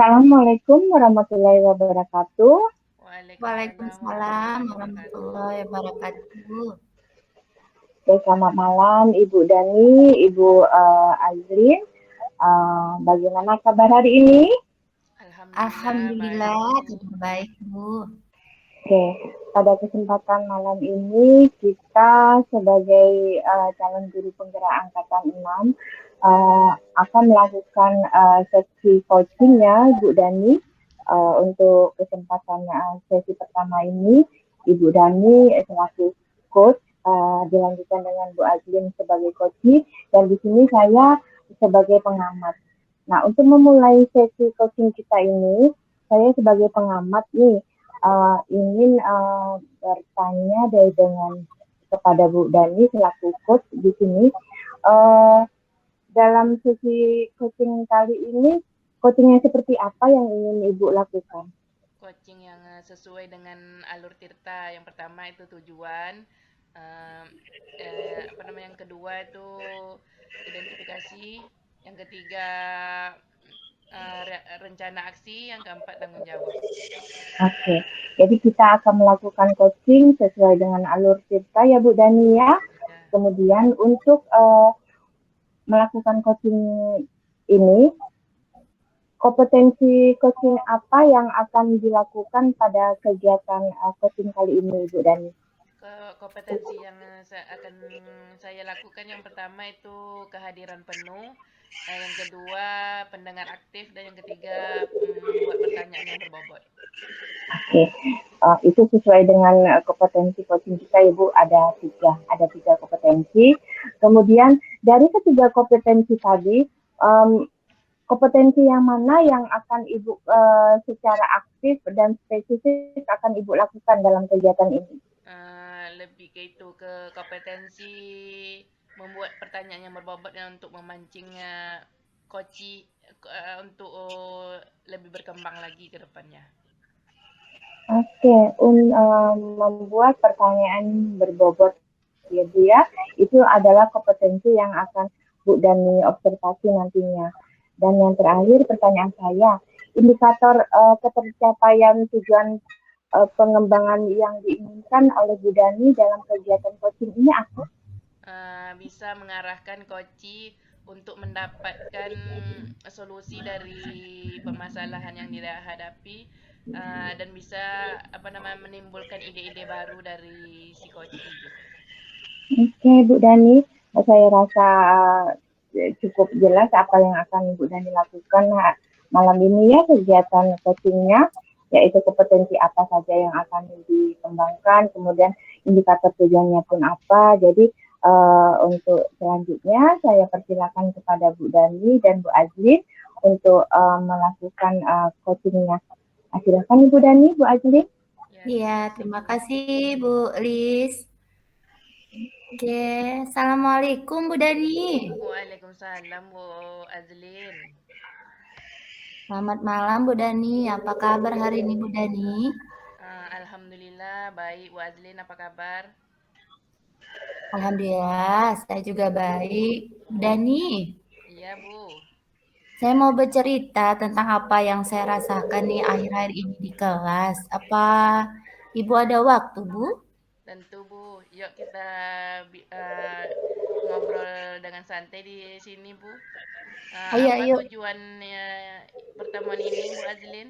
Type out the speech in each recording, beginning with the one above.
Assalamualaikum warahmatullahi wabarakatuh. Waalaikumsalam Waalaikumsalam warahmatullahi wabarakatuh. warahmatullahi wabarakatuh. Selamat malam Ibu Dani, Ibu Azrin. Bagaimana kabar hari ini? Alhamdulillah baik Alhamdulillah, Bu. kabar baik Bu. Oke, pada kesempatan malam ini kita sebagai calon guru penggerak angkatan 6 akan melakukan sesi coachingnya Bu Dani. Untuk kesempatan sesi pertama ini, Ibu Dani selaku coach, dilanjutkan dengan Bu Azlin sebagai coach, dan di sini saya sebagai pengamat. Nah, untuk memulai sesi coaching kita ini, saya sebagai pengamat nih ingin bertanya dengan kepada Bu Dani selaku coach di sini. Dalam sesi coaching kali ini, coachingnya seperti apa yang ingin Ibu lakukan? Coaching yang sesuai dengan alur tirta. Yang pertama itu tujuan. eh, yang kedua itu identifikasi. Yang ketiga rencana aksi. Yang keempat tanggung jawab. Oke, jadi kita akan melakukan coaching sesuai dengan alur tirta ya Bu Dani ya. Ya. Kemudian untuk melakukan coaching ini, kompetensi coaching apa yang akan dilakukan pada kegiatan coaching kali ini Bu Dani? Kompetensi yang akan saya lakukan yang pertama itu kehadiran penuh, yang kedua pendengar aktif, dan yang ketiga membuat pertanyaan yang berbobot. Oke, itu sesuai dengan kompetensi coaching kita Ibu, ada tiga kompetensi. Kemudian dari ketiga kompetensi tadi, kompetensi yang mana yang akan Ibu secara aktif dan spesifik akan Ibu lakukan dalam kegiatan ini? Lebih ke itu, ke kompetensi membuat pertanyaan yang berbobot dan untuk memancing koci untuk lebih berkembang lagi ke depannya. Oke, membuat pertanyaan berbobot ya Bu ya, itu adalah kompetensi yang akan Bu Dani observasi nantinya. Dan yang terakhir pertanyaan saya, indikator ketercapaian tujuan pengembangan yang diinginkan oleh Bu Dani dalam kegiatan coaching ini apa? Bisa mengarahkan koci untuk mendapatkan solusi dari permasalahan yang dihadapi, dan bisa menimbulkan ide-ide baru dari si koci gitu. Oke Bu Dani, saya rasa cukup jelas apa yang akan Bu Dani lakukan malam ini ya, kegiatan coachingnya, yaitu kompetensi apa saja yang akan dikembangkan, kemudian indikator tujuannya pun apa. Jadi untuk selanjutnya saya persilakan kepada Bu Dani dan Bu Azli untuk melakukan coachingnya. Silakan Ibu Dani, Bu Azli. Iya, terima kasih Bu Lis. Oke, Assalamualaikum Bu Dani. Waalaikumsalam Bu Azlin. Selamat malam Bu Dani, apa kabar hari ini Bu Dani? Alhamdulillah baik. Bu Azlin apa kabar? Alhamdulillah, saya juga baik. Bu Dani, Iya Bu. saya mau bercerita tentang apa yang saya rasakan nih akhir-akhir ini di kelas. Apa Ibu ada waktu, Bu? Tentu Bu. Yuk kita ngobrol dengan santai di sini Bu. Ayo, Apa ayo. tujuannya pertemuan ini Bu Azlin?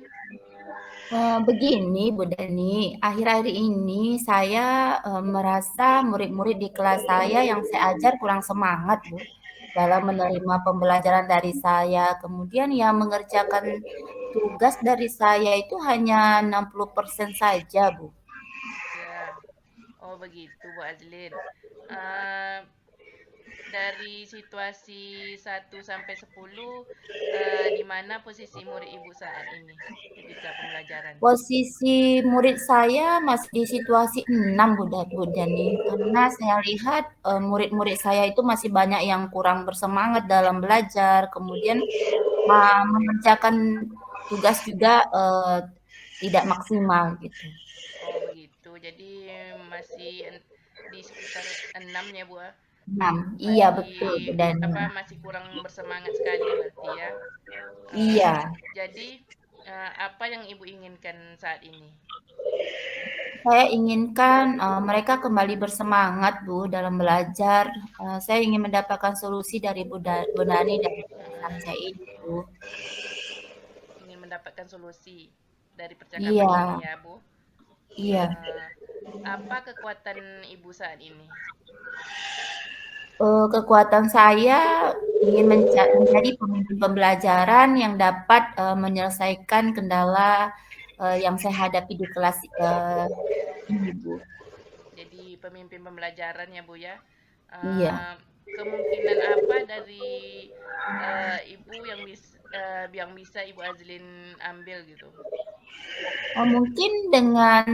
Begini Bu Dani, akhir-akhir ini saya merasa murid-murid di kelas saya yang saya ajar kurang semangat Bu dalam menerima pembelajaran dari saya. Kemudian yang mengerjakan tugas dari saya itu hanya 60% saja Bu. Ya. Oh begitu Bu Azlin. Eh, dari situasi 1 sampai 10, di mana posisi murid Ibu saat ini ketika pembelajaran? Posisi murid saya masih di situasi 6 Bu Dani, karena saya lihat murid-murid saya itu masih banyak yang kurang bersemangat dalam belajar, kemudian mengerjakan tugas juga tidak maksimal gitu. Oh begitu. Jadi masih di sekitar 6 ya Bu. 6, iya betul Bu Masih Dani. masih kurang bersemangat sekali berarti ya. Eh, Iya, jadi Apa yang Ibu inginkan saat ini? Saya inginkan, mereka kembali bersemangat, Bu, dalam belajar. Saya ingin mendapatkan solusi dari Bu Nani dari permasalahan saya ini, Bu. Ingin mendapatkan solusi dari Iya, percakapan ini ya, Bu. iya. Eh, apa kekuatan Ibu saat ini? Kekuatan saya ingin menjadi pemimpin pembelajaran yang dapat, menyelesaikan kendala, yang saya hadapi di kelas, ini, Bu. Jadi pemimpin pembelajaran ya, Bu ya. Iya. Eh, Kemungkinan apa dari Ibu yang bisa Ibu Azlin ambil gitu? Mungkin dengan,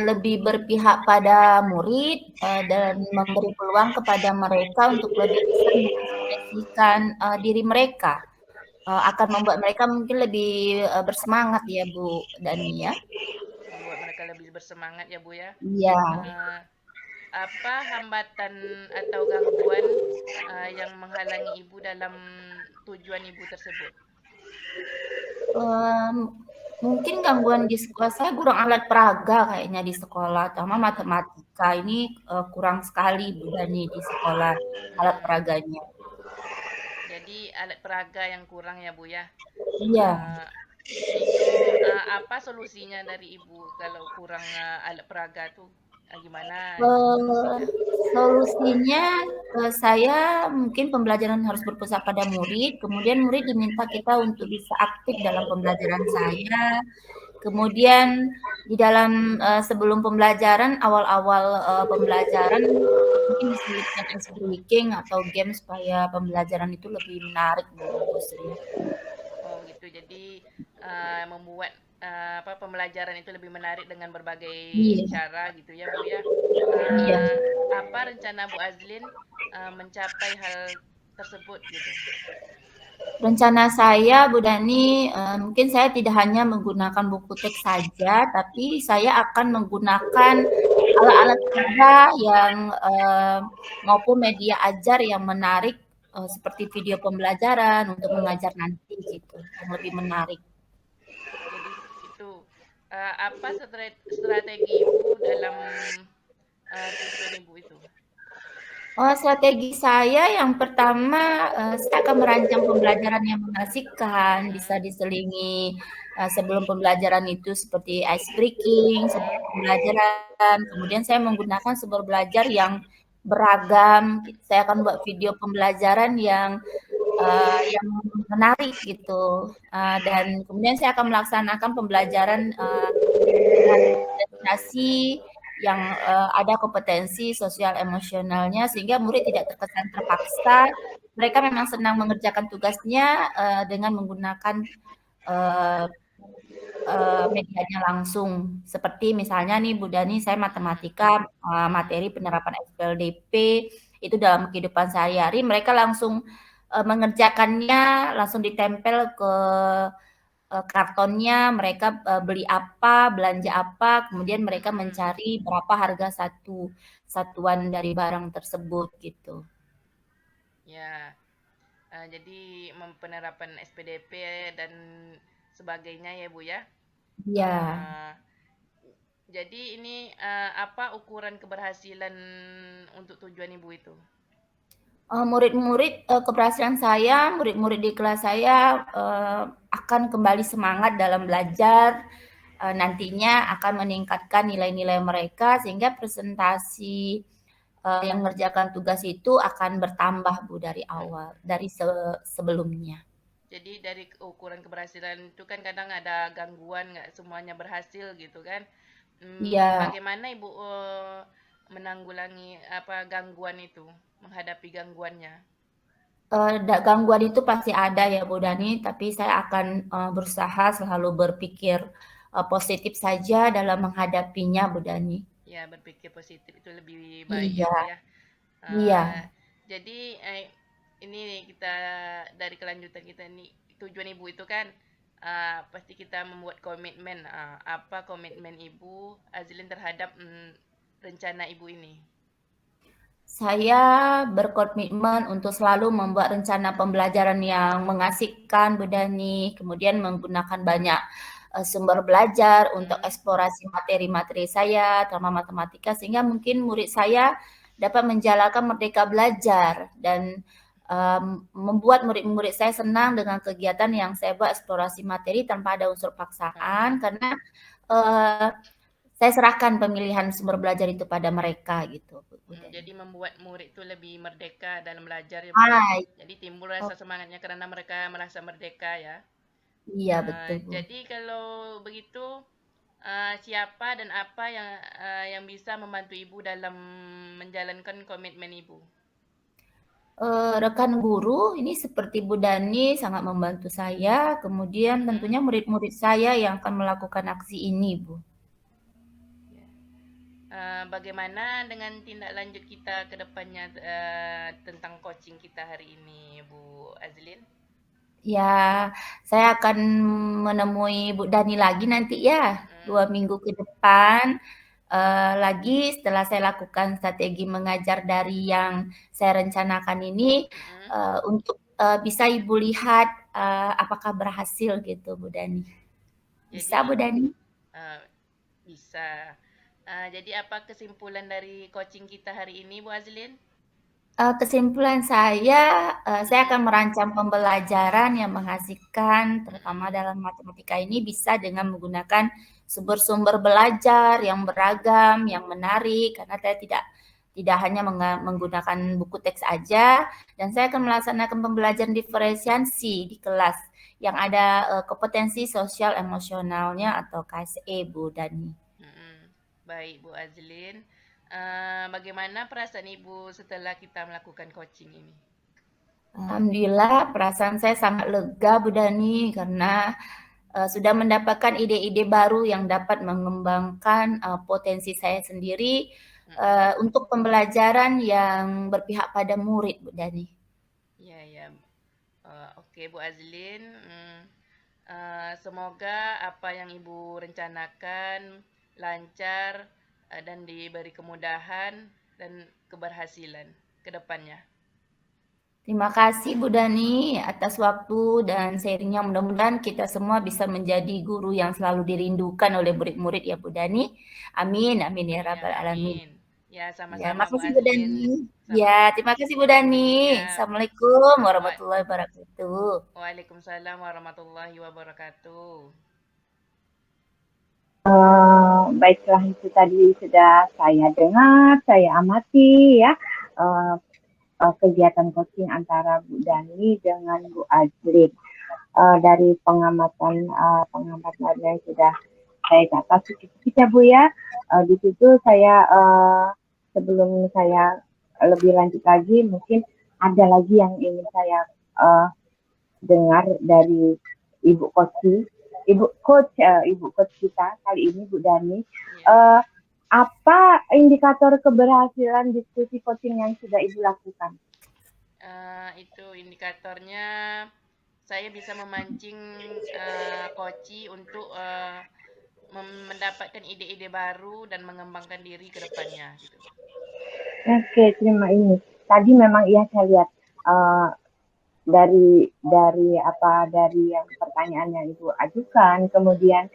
lebih berpihak pada murid, dan memberi peluang kepada mereka untuk lebih bisa mengekspresikan, diri mereka, akan membuat mereka mungkin lebih, bersemangat ya, Bu Dani ya. Membuat mereka lebih bersemangat ya, Bu ya. Iya, Eh, apa hambatan atau gangguan yang menghalangi Ibu dalam tujuan Ibu tersebut? mmm, mungkin gangguan di sekolah saya kurang alat peraga kayaknya di sekolah, terutama Mm-mm. matematika ini, kurang sekali Bu Dani di sekolah alat Mm-mm. peraganya. Jadi alat peraga yang kurang ya, Bu ya. Iya. Eh, itu apa solusinya dari Ibu kalau kurang alat peraga tuh? Gimana Eee, solusinya? solusinya, saya mungkin pembelajaran harus berpusat pada murid, kemudian murid diminta kita untuk bisa aktif dalam pembelajaran saya, kemudian di dalam, sebelum pembelajaran, awal-awal, pembelajaran mungkin diselipkan ice breaking atau game supaya pembelajaran itu lebih menarik, Bu, menurut saya. Oh gitu. Jadi membuat apa pembelajaran itu lebih menarik dengan berbagai Iya, cara gitu ya, Bu ya. iya. Eh, apa rencana Bu Azlin mencapai hal tersebut gitu? Rencana saya, Bu Dani, mungkin saya tidak hanya menggunakan buku teks saja, tapi saya akan menggunakan alat-alat peraga yang, maupun media ajar yang menarik, seperti video pembelajaran untuk mengajar nanti gitu, yang lebih menarik. Jadi itu apa strategi Ibu dalam tujuan Ibu itu? Strategi saya yang pertama, saya akan merancang pembelajaran yang mengasihkan, bisa Mm-mm. diselingi, sebelum pembelajaran itu seperti ice breaking sebelum Mm-mm. pembelajaran, kemudian saya menggunakan sumber belajar yang beragam, saya akan buat video pembelajaran yang menarik gitu, dan kemudian saya akan melaksanakan pembelajaran, dengan organisasi yang, ada kompetensi sosial emosionalnya sehingga murid tidak terkesan terpaksa, mereka memang senang mengerjakan tugasnya, dengan menggunakan, eee medianya langsung. Seperti misalnya nih Bu Dani, saya Mm-mm. matematika, materi penerapan SPLDP, itu dalam kehidupan sehari-hari mereka langsung, mengerjakannya, langsung ditempel ke, kartonnya, mereka, beli apa, belanja apa, kemudian mereka Mm-mm. mencari berapa harga satu satuan dari barang tersebut gitu. Ya, jadi penerapan SPDP dan sebagainya ya Bu ya. Iya. Eh, jadi ini apa ukuran keberhasilan untuk tujuan Ibu itu? Murid-murid, keberhasilan saya, murid-murid di kelas saya, akan kembali semangat dalam belajar, nantinya akan meningkatkan nilai-nilai mereka sehingga presentasi, yang mengerjakan tugas itu akan bertambah Bu dari awal, dari sebelumnya. Jadi dari ukuran keberhasilan itu kan kadang ada gangguan, nggak semuanya berhasil gitu kan. Iya, Bagaimana Ibu menanggulangi apa gangguan itu, menghadapi gangguannya? gangguan itu pasti ada ya Bu Dani, tapi saya akan, berusaha selalu berpikir, positif saja dalam menghadapinya Bu Dani. Ya, berpikir positif itu lebih baik ya Iya, Bu ya. Eh, iya. jadi ini kita dari kelanjutan kita nih tujuan Ibu itu kan pasti kita membuat komitmen. Apa komitmen Ibu Azlin terhadap rencana Ibu ini? Saya berkomitmen untuk selalu membuat rencana pembelajaran yang mengasihkan, Bu Dani, kemudian menggunakan banyak sumber belajar untuk eksplorasi materi-materi saya, terutama matematika, sehingga mungkin murid saya dapat menjalankan merdeka belajar dan membuat murid-murid saya senang dengan kegiatan yang saya buat eksplorasi materi tanpa ada unsur paksaan, karena uh, saya serahkan pemilihan sumber belajar itu pada mereka gitu, Bu Dani. Jadi membuat murid itu lebih merdeka dalam belajar ya, Bu ya. Ah, Jadi timbul rasa semangatnya karena mereka merasa merdeka ya. iya betul, Bu. Jadi kalau begitu, siapa dan apa yang bisa membantu Ibu dalam menjalankan komitmen Ibu? Rekan guru ini seperti Bu Dani sangat membantu saya, kemudian tentunya murid-murid saya yang akan melakukan aksi ini, Bu. Bagaimana dengan tindak lanjut kita ke depannya tentang coaching kita hari ini, Bu Azlin? Ya, saya akan menemui Bu Dani lagi nanti ya, 2 minggu ke depan. Lagi setelah saya lakukan strategi mengajar dari yang saya rencanakan ini, untuk bisa Ibu lihat apakah berhasil gitu, Bu Dani. Bisa, Jadi Bu Dani? bisa. Jadi apa kesimpulan dari coaching kita hari ini, Bu Azlin? Kesimpulan saya akan merancang pembelajaran yang mengasihkan, terutama dalam matematika ini bisa dengan menggunakan sumber-sumber belajar yang beragam, yang menarik, karena saya tidak hanya menggunakan buku teks aja, dan saya akan melaksanakan pembelajaran diferensiasi di kelas yang ada kompetensi sosial emosionalnya atau KSE, Bu Dani. Baik, Bu Azlin. Bagaimana perasaan Ibu setelah kita melakukan coaching ini? Alhamdulillah perasaan saya sangat lega, Bu Dani, karena sudah mendapatkan ide-ide baru yang dapat mengembangkan potensi saya sendiri untuk pembelajaran yang berpihak pada murid, Bu Dani. Ya, ya. Oke, Bu Azlin. Semoga apa yang Ibu rencanakan lancar dan diberi kemudahan dan keberhasilan ke depannya. Terima kasih Bu Dani atas waktu dan sharingnya. Mudah-mudahan kita semua bisa menjadi guru yang selalu dirindukan oleh murid-murid ya Bu Dani. Amin, amin ya Ya, rabbal alamin. amin. Ya, Ya, sama-sama Bu makasih Bu Azlin. Dani. Ya, terima kasih Bu Dani. Ya, Assalamualaikum warahmatullahi wabarakatuh. Waalaikumsalam warahmatullahi wabarakatuh. Baiklah, itu tadi sudah saya dengar, saya amati ya kegiatan coaching antara Bu Dani dengan Bu Azlin. Dari pengamatan yang sudah saya catat sedikit ya Bu ya. Di situ saya sebelum saya lebih lanjut lagi, mungkin ada lagi yang ingin saya dengar dari Ibu coach kita kali ini Bu Dani. Apa indikator keberhasilan diskusi coaching yang sudah Ibu lakukan? Itu indikatornya saya bisa memancing coachi untuk mendapatkan ide-ide baru dan mengembangkan diri ke depannya gitu. Oke, terima ini. Tadi memang iya saya lihat dari yang pertanyaan yang Ibu ajukan, kemudian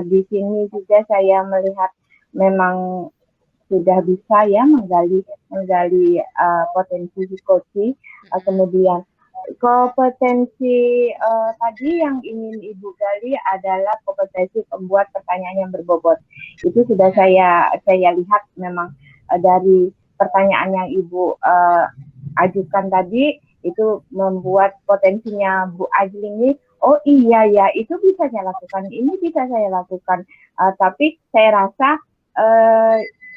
di sini juga saya melihat memang sudah bisa ya menggali potensi coaching, kemudian kompetensi tadi yang ingin Ibu gali adalah kompetensi membuat pertanyaan yang berbobot. Itu sudah saya lihat memang dari pertanyaan yang Ibu ajukan tadi, itu membuat potensinya Bu Azlin ini, oh iya ya, itu bisa saya lakukan, ini bisa saya lakukan. Tapi saya rasa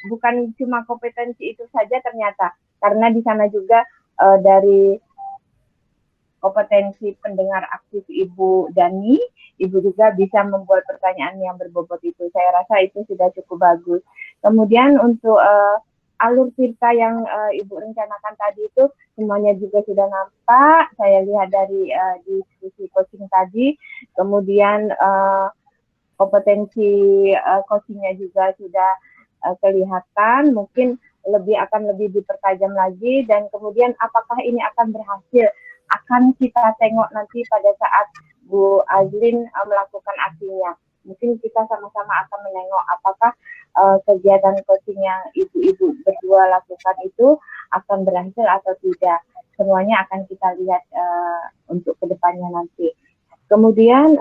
bukan cuma kompetensi itu saja ternyata, karena di sana juga dari kompetensi pendengar aktif Ibu Dani, Ibu juga bisa membuat pertanyaan yang berbobot itu. Saya rasa itu sudah cukup bagus. Kemudian untuk alur cerita yang Ibu rencanakan tadi itu semuanya juga sudah nampak. Saya lihat dari diskusi coaching tadi. Kemudian kompetensi coachingnya juga sudah kelihatan. Mungkin akan lebih dipertajam lagi, dan kemudian apakah ini akan berhasil akan kita tengok nanti pada saat Bu Azlin melakukan aksinya. Mungkin kita sama-sama akan menengok apakah kegiatan coaching yang ibu-ibu berdua lakukan itu akan berhasil atau tidak. Semuanya akan kita lihat untuk kedepannya nanti. Kemudian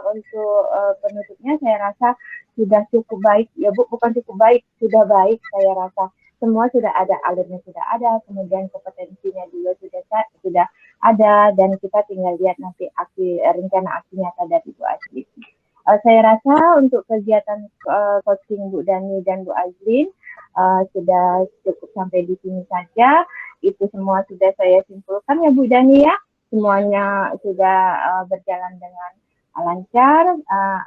untuk penutupnya saya rasa sudah cukup baik, ya Bu, bukan cukup baik, sudah baik saya rasa. Semua sudah ada, alurnya sudah ada, kemudian kompetensinya juga sudah ada, dan kita tinggal lihat nanti rencana aksi nyata dari Bu Azlin. Saya rasa untuk kegiatan coaching Bu Dani dan Bu Azlin sudah cukup sampai di sini saja. Itu semua sudah saya simpulkan ya Bu Dani ya. Semuanya sudah berjalan dengan lancar.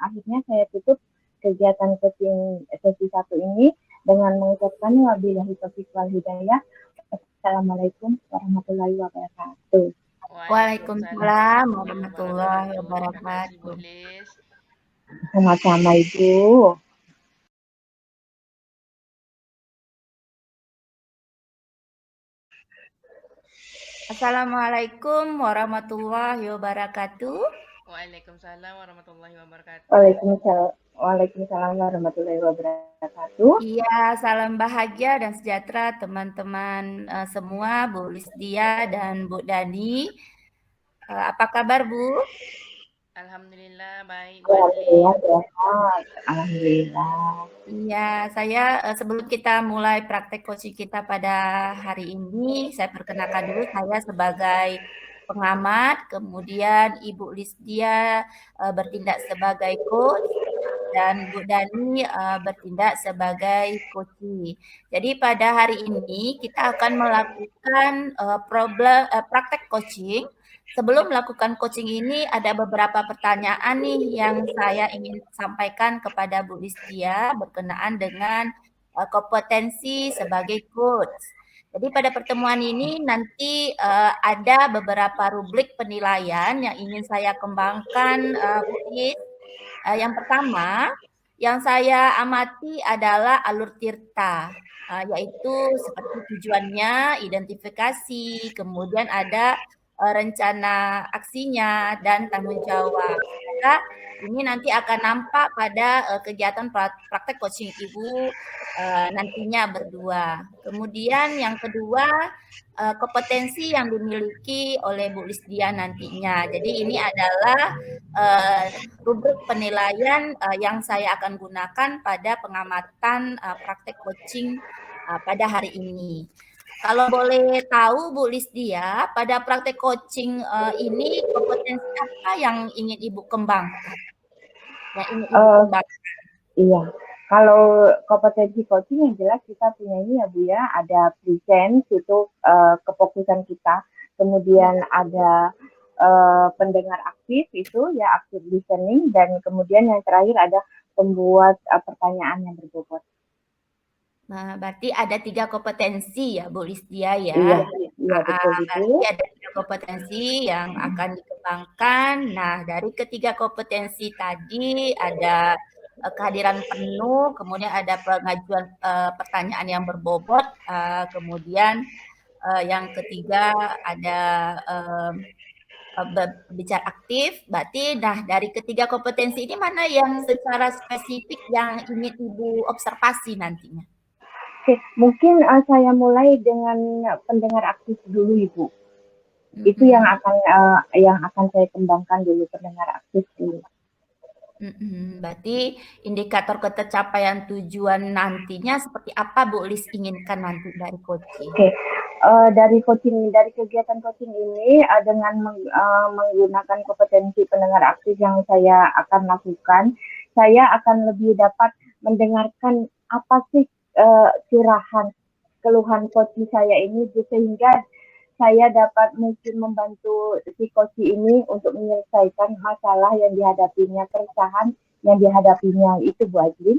Akhirnya saya tutup kegiatan coaching sesi 1 ini dengan mengucapkan wabillahi taufiq wal hidayah. Assalamualaikum warahmatullahi wabarakatuh. Waalaikumsalam warahmatullahi Terima kasih Bu wabarakatuh. Lis. Sama-sama Ibu. Assalamualaikum warahmatullahi wabarakatuh. Waalaikumsalam warahmatullahi wabarakatuh. Waalaikumsalam warahmatullahi wabarakatuh. Iya, salam bahagia dan sejahtera teman-teman semua, Bu Lisdia dan Bu Dani. Apa kabar Bu? Alhamdulillah baik Bu Azlin. Alhamdulillah. Iya, saya sebelum kita mulai praktek coaching kita pada hari ini, saya perkenalkan dulu saya sebagai pengamat, kemudian Ibu Lisdia bertindak sebagai coach, dan Bu Dani bertindak sebagai coachee. Jadi pada hari ini kita akan melakukan praktek coaching. Sebelum melakukan coaching ini ada beberapa pertanyaan nih yang saya ingin sampaikan kepada Bu Lisdia berkenaan dengan kompetensi sebagai coach. Jadi pada pertemuan ini nanti ada beberapa rubrik penilaian yang ingin saya kembangkan Bu Lis. Yang pertama yang saya amati adalah alur tirta, yaitu seperti tujuannya, identifikasi, kemudian ada rencana aksinya dan tanggung jawab. Semoga ini nanti akan nampak pada kegiatan praktek coaching Ibu nantinya berdua. Kemudian yang kedua, kompetensi yang dimiliki oleh Bu Lisdia nantinya. Jadi ini adalah rubrik penilaian yang saya akan gunakan pada pengamatan praktek coaching pada hari ini. Kalau boleh tahu Bu Lisdia, pada praktek coaching ini kompetensi apa yang ingin Ibu kembangkan? Yang ingin Ibu kembangkan? Iya, kalau kompetensi coaching yang jelas kita punya ini ya Bu ya, ada present itu kefokusan kita, kemudian ada pendengar aktif itu ya active listening, dan kemudian yang terakhir ada pembuat pertanyaan yang berbobot. Nah, berarti ada 3 kompetensi ya Bu Lisdia ya? Iya, betul itu. Berarti ada 3 kompetensi yang akan dikembangkan. Nah, dari ketiga kompetensi tadi ada kehadiran penuh, kemudian ada pengajuan pertanyaan yang berbobot, kemudian yang ketiga ada berbicara aktif. Berarti nah dari ketiga kompetensi ini mana yang secara spesifik yang ingin Ibu observasi nantinya? Oke, mungkin saya mulai dengan pendengar aktif dulu Ibu. Itu yang akan saya kembangkan dulu, pendengar aktif dulu. Berarti indikator ketercapaian tujuan nantinya seperti apa Bu Lis inginkan nanti dari coaching? Oke, dari kegiatan coaching ini dengan menggunakan kompetensi pendengar aktif yang saya akan lakukan, saya akan lebih dapat mendengarkan apa sih curahan keluhan coach saya ini, sehingga saya dapat mungkin membantu si coach ini untuk menyelesaikan masalah yang dihadapinya, keresahan yang dihadapinya itu Bu Azlin.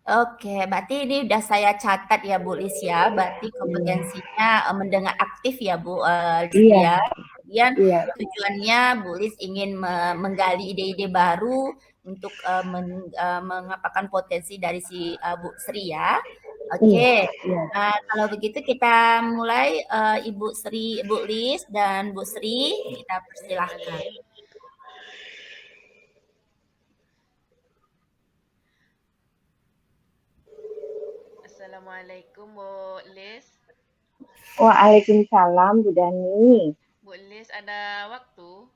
Oke, berarti ini udah saya catat ya Bu Lis ya. Berarti kompetensinya mendengar aktif ya Bu Lis ya. Kemudian tujuannya Bu Lis ingin menggali ide-ide baru untuk mengapakan potensi dari si Bu Sri ya. Iya, Oke, iya. kalau begitu kita mulai, Ibu Lis dan Bu Sri, kita Ya, Bu persilahkan. Azlin. Assalamualaikum Bu Lis. Waalaikumsalam Bu Dani. Bu Lis ada waktu?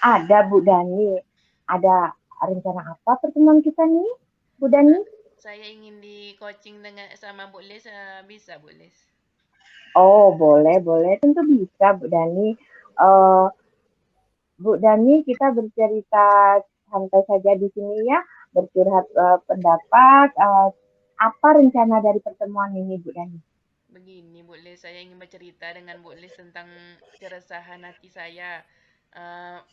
Ada Bu Dani. Ada rencana apa pertemuan kita nih, Bu Dani? Eh, saya ingin di coaching dengan sama Bu Lis, bisa Bu Lis? Oh, boleh, boleh. Tentu bisa, Bu Dani. Eh, Bu Dani, kita bercerita santai saja di sini ya, bercurhat pendapat. Apa rencana dari pertemuan ini, Bu Dani? Begini Bu Lis, saya ingin bercerita dengan Bu Lis tentang keresahan hati saya.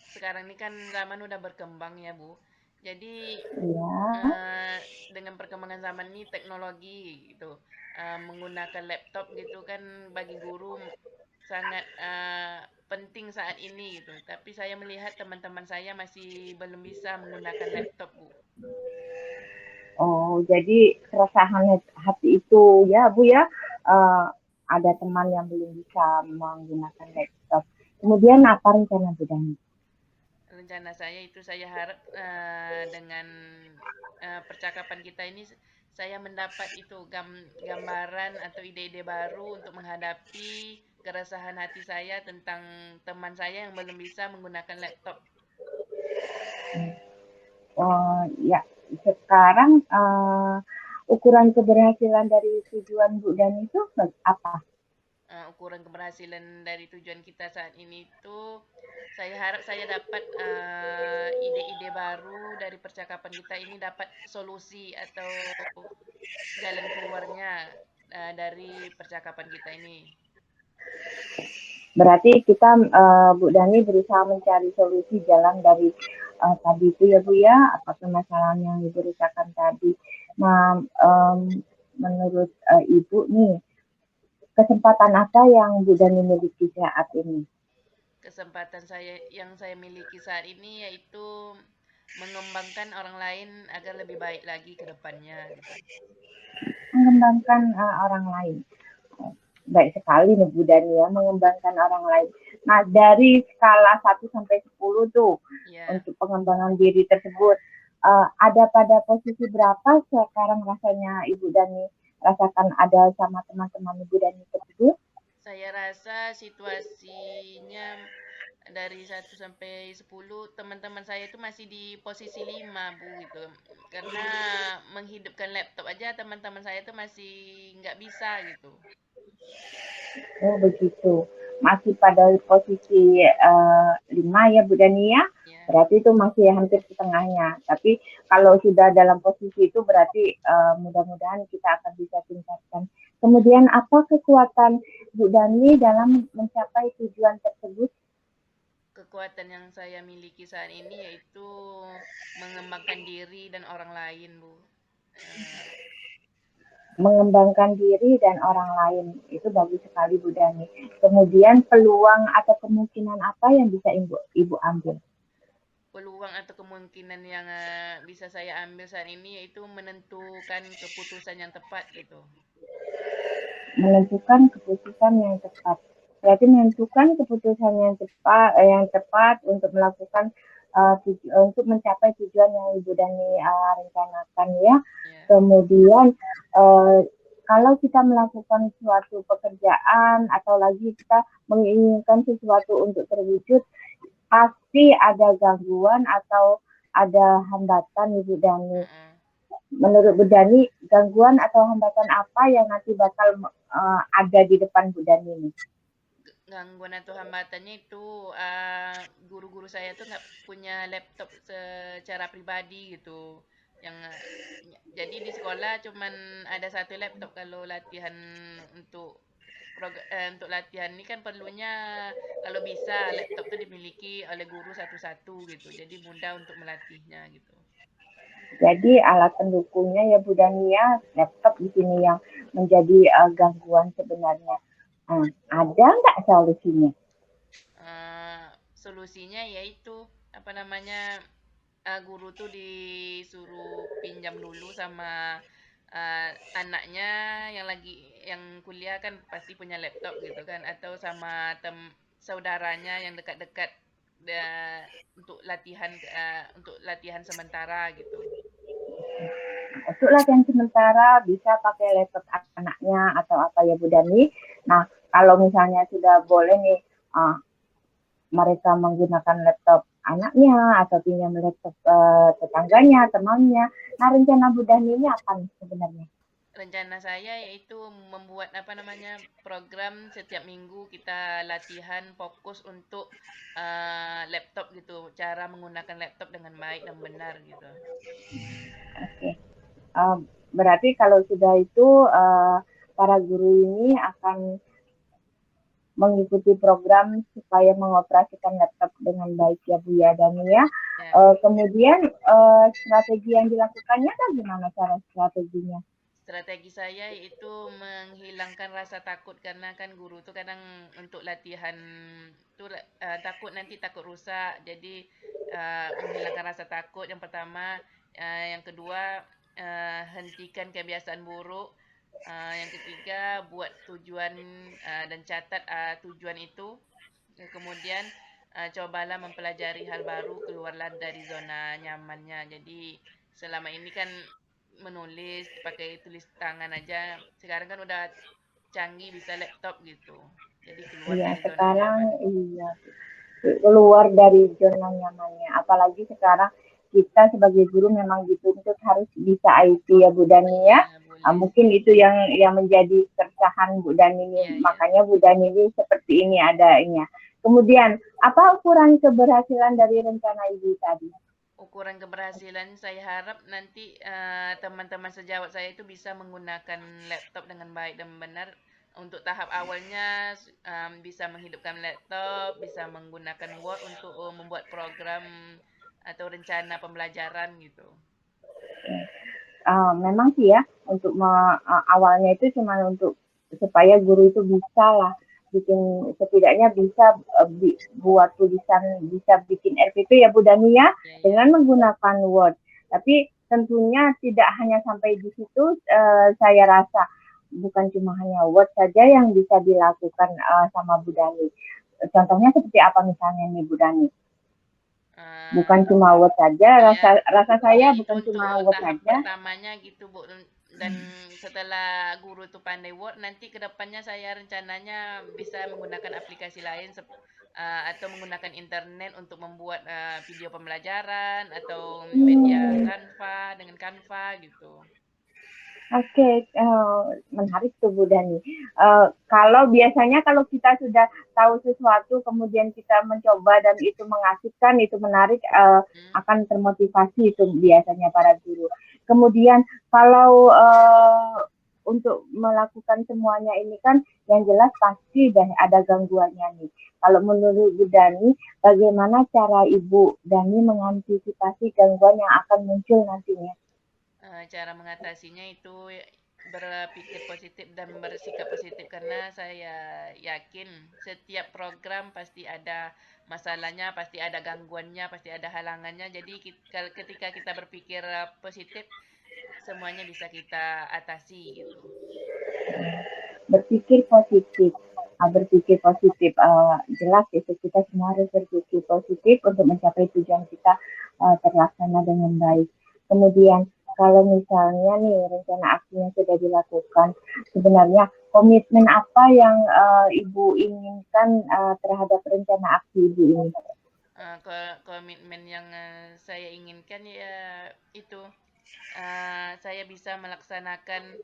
Sekarang ini kan zaman udah berkembang ya Bu. Jadi Ya. dengan perkembangan zaman ini teknologi gitu, menggunakan laptop gitu kan bagi guru sangat penting saat ini gitu. Tapi saya melihat teman-teman saya masih belum bisa menggunakan laptop Bu. Oh, jadi keresahan hati itu ya, Bu ya. Eh, ada teman yang belum bisa menggunakan laptop. Kemudian apa rencana Bu Dani? Rencana saya itu saya harap dengan percakapan kita ini saya mendapat itu gambaran atau ide-ide baru untuk menghadapi keresahan hati saya tentang teman saya yang belum bisa menggunakan laptop. Ya, sekarang ukuran keberhasilan dari tujuan Bu Dani itu apa? Ukuran keberhasilan dari tujuan kita saat ini itu saya harap saya dapat ide-ide baru dari percakapan kita ini dapat solusi atau jalan keluarnya dari percakapan kita ini. Berarti kita Bu Dani berusaha mencari solusi jalan dari tadi itu ya Bu ya, apa permasalahan yang Ibu rasakan tadi. Nah, menurut Ibu nih, kesempatan apa yang Bu Dani miliki saat ini? Kesempatan saya yang saya miliki saat ini yaitu mengembangkan orang lain agar lebih baik lagi ke depannya gitu. Mengembangkan orang lain. Baik sekali nih Bu Dani ya, mengembangkan orang lain. Nah, dari skala 1 sampai 10 tuh, Ya, untuk pengembangan diri tersebut, ada pada posisi berapa sekarang rasanya Ibu Dani rasakan ada sama teman-teman Ibu Dani tersebut? saya rasa situasinya dari 1 sampai 10 teman-teman saya itu masih di posisi 5 Bu gitu. Karena menghidupkan laptop aja teman-teman saya itu masih nggak bisa gitu. Oh, begitu. Masih pada posisi 5 ya Bu Dani ya. Ya. Berarti itu masih hampir setengahnya. Tapi kalau sudah dalam posisi itu berarti mudah-mudahan kita akan bisa tingkatkan. Kemudian apa kekuatan Bu Dani dalam mencapai tujuan tersebut? Kekuatan yang saya miliki saat ini yaitu mengembangkan diri dan orang lain, Bu. Eh, Mengembangkan diri dan orang lain. Itu bagus sekali Bu Dani. Kemudian peluang atau kemungkinan apa yang bisa Ibu ambil? Peluang atau kemungkinan yang bisa saya ambil saat ini yaitu menentukan keputusan yang tepat gitu. Menentukan keputusan yang tepat. Berarti menentukan keputusan yang tepat untuk melakukan untuk mencapai tujuan yang Ibu Dani rencanakan ya. Ya, Kemudian kalau kita melakukan suatu pekerjaan atau lagi kita menginginkan sesuatu untuk terwujud, pasti ada gangguan atau ada hambatan Ibu Dani. heeh. Menurut Bu Dani, gangguan atau hambatan apa yang nanti bakal ada di depan Bu Dani ini? Gangguan atau hambatannya itu guru-guru saya tuh nggak punya laptop secara pribadi gitu. Yang jadi di sekolah cuman ada satu laptop kalau latihan untuk untuk latihan ini kan perlunya kalau bisa laptop tuh dimiliki oleh guru satu-satu gitu. Jadi mudah untuk melatihnya gitu. Jadi alat pendukungnya ya Bu Dani ya, laptop di sini yang menjadi gangguan sebenarnya. Ada nggak solusinya? Solusinya yaitu apa namanya guru tuh disuruh pinjam dulu sama anaknya yang kuliah kan pasti punya laptop gitu kan, atau sama saudaranya yang dekat-dekat untuk latihan sementara gitu. Untuk latihan sementara bisa pakai laptop anaknya atau apa ya Bu Dani. Nah, kalau misalnya sudah boleh nih mereka menggunakan laptop anaknya atau pinjam laptop tetangganya, temannya. Nah, rencana Bu Dani ini apa nih sebenarnya? Rencana saya yaitu membuat program setiap minggu kita latihan fokus untuk laptop gitu, cara menggunakan laptop dengan baik dan benar gitu. Oke. Berarti kalau sudah itu para guru ini akan mengikuti program supaya mengoperasikan laptop dengan baik ya Bu ya Dani ya. Ya. Kemudian strategi yang dilakukannya bagaimana cara strateginya? Strategi saya yaitu menghilangkan rasa takut, karena kan guru tuh kadang untuk latihan tuh takut rusak. Jadi menghilangkan rasa takut yang pertama, yang kedua hentikan kebiasaan buruk. Yang ketiga buat tujuan dan catat tujuan itu. Kemudian cobalah mempelajari hal baru, keluarlah dari zona nyamannya. Jadi selama ini kan menulis pakai tulis tangan aja. Sekarang kan udah canggih, bisa laptop gitu. Jadi keluar Iya, dari zona sekarang nyaman. iya keluar dari zona nyamannya. Apalagi sekarang kita sebagai guru memang dituntut harus bisa IT ya Bu Dani ya. Iya, boleh. Mungkin itu yang menjadi keresahan Bu Dani ini. Iya, iya. Makanya Bu Dani ini seperti ini adanya. Kemudian apa ukuran keberhasilan dari rencana Ibu tadi? Ukuran keberhasilan saya harap nanti teman-teman sejawat saya itu bisa menggunakan laptop dengan baik dan benar. Untuk tahap awalnya bisa menghidupkan laptop, bisa menggunakan Word untuk membuat program atau rencana pembelajaran gitu. Memang sih ya untuk awalnya itu cuma untuk supaya guru itu bisa lah bikin setidaknya bisa buat tulisan bisa bikin RPP ya Bu Dani ya Ya, ya. dengan menggunakan Word. Tapi tentunya tidak hanya sampai di situ saya rasa bukan cuma hanya Word saja yang bisa dilakukan sama Bu Dani. Contohnya seperti apa misalnya nih Bu Dani? Eh, Bukan cuma Word saja, ya, rasa saya itu bukan untuk cuma Word tahap saja. pertamanya gitu Bu. Dan setelah guru itu pandai Word, nanti kedepannya saya rencananya bisa menggunakan aplikasi lain atau menggunakan internet untuk membuat video pembelajaran atau media Hmm. Canva gitu. Oke, menarik tuh Bu Dani. Kalau biasanya kalau kita sudah tahu sesuatu, kemudian kita mencoba dan itu mengasihkan, itu menarik, Hmm. akan termotivasi itu biasanya para guru. Kemudian kalau untuk melakukan semuanya ini kan yang jelas pasti dan ada gangguannya nih. Kalau menurut Bu Dani, bagaimana cara Ibu Dani mengantisipasi gangguan yang akan muncul nantinya? Cara mengatasinya itu berpikir positif dan bersikap positif, karena saya yakin setiap program pasti ada masalahnya, pasti ada gangguannya, pasti ada halangannya. Jadi ketika kita berpikir positif, semuanya bisa kita atasi gitu. Berpikir positif, jelas itu kita semua harus berpikir positif untuk mencapai tujuan kita terlaksana dengan baik. Kemudian kalau misalnya nih rencana aksinya sudah dilakukan, sebenarnya komitmen apa yang Ibu inginkan terhadap rencana aksi Ibu ini? Komitmen yang saya inginkan ya itu saya bisa melaksanakan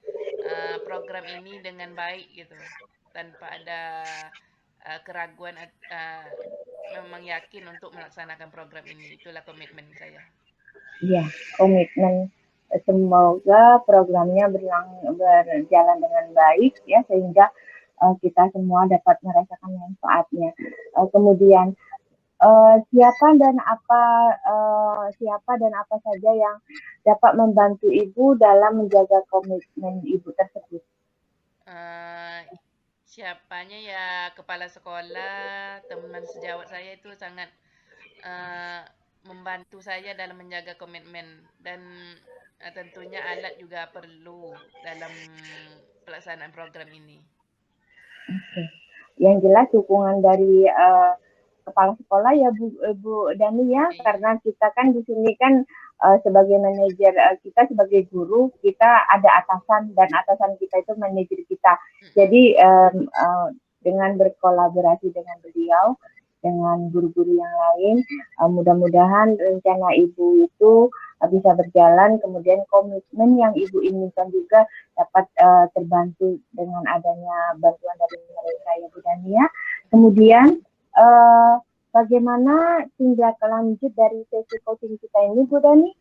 program ini dengan baik gitu, tanpa ada keraguan. Memang yakin untuk melaksanakan program ini, itulah komitmen saya. Ya, komitmen. Semoga programnya berjalan dengan baik ya sehingga kita semua dapat merasakan manfaatnya. Kemudian siapa dan apa saja yang dapat membantu Ibu dalam menjaga komitmen Ibu tersebut? Uh, Siapanya ya, kepala sekolah, teman sejawat saya itu sangat uh, membantu saya dalam menjaga komitmen. Dan Tentunya alat juga perlu dalam pelaksanaan program ini. Oke. Yang jelas dukungan dari kepala sekolah ya Bu Dani ya, Iya. karena kita kan di sini kan sebagai manajer, kita sebagai guru kita ada atasan dan atasan kita itu manajer kita. Jadi dengan berkolaborasi dengan beliau, dengan guru-guru yang lain, mudah-mudahan rencana Ibu itu bisa berjalan, kemudian komitmen yang Ibu inginkan juga dapat terbantu dengan adanya bantuan dari mereka ya Bu Dani ya. Kemudian bagaimana tindak lanjut dari sesi coaching kita ini Bu Dani?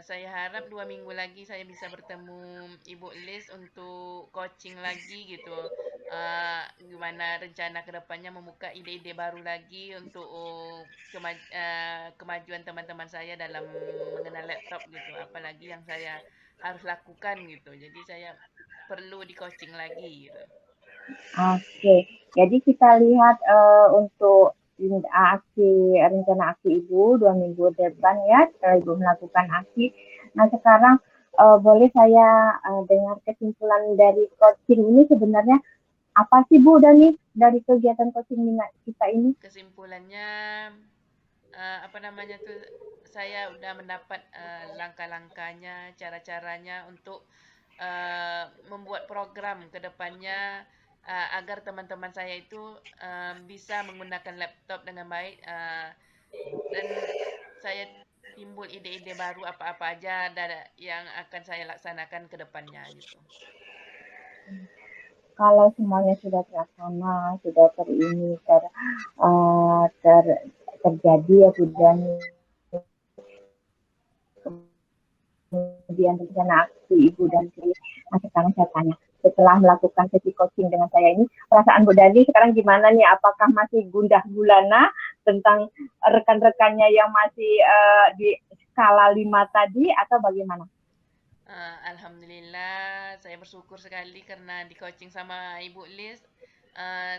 Saya harap 2 minggu lagi saya bisa bertemu Ibu Liz untuk coaching lagi gitu. Gimana rencana ke depannya membuka ide-ide baru lagi untuk kemajuan teman-teman saya dalam mengenal laptop gitu. Apalagi yang saya harus lakukan gitu. Jadi saya perlu di coaching lagi gitu. Oke, jadi kita lihat untuk rencana aksi Ibu 2 minggu depan ya, setelah Ibu melakukan aksi. Nah sekarang boleh saya dengar kesimpulan dari coaching ini sebenarnya apa sih Bu Dani dari kegiatan coaching kita ini? Kesimpulannya apa namanya tuh, saya udah mendapat langkah-langkahnya, cara-caranya untuk membuat program ke depannya agar teman-teman saya itu bisa menggunakan laptop dengan baik dan saya timbul ide-ide baru apa-apa aja yang akan saya laksanakan ke depannya gitu. Kalau semuanya sudah terlaksana, sudah terjadi ya Bu Dani, kemudian rencana aksi Ibu dan Tri. Nah sekarang saya tanya, setelah melakukan sesi coaching dengan saya ini, perasaan Bu Dani sekarang gimana nih? Apakah masih gundah gulana tentang rekan-rekannya yang masih di skala 5 tadi atau bagaimana? Alhamdulillah, saya bersyukur sekali karena di coaching sama Ibu Liz,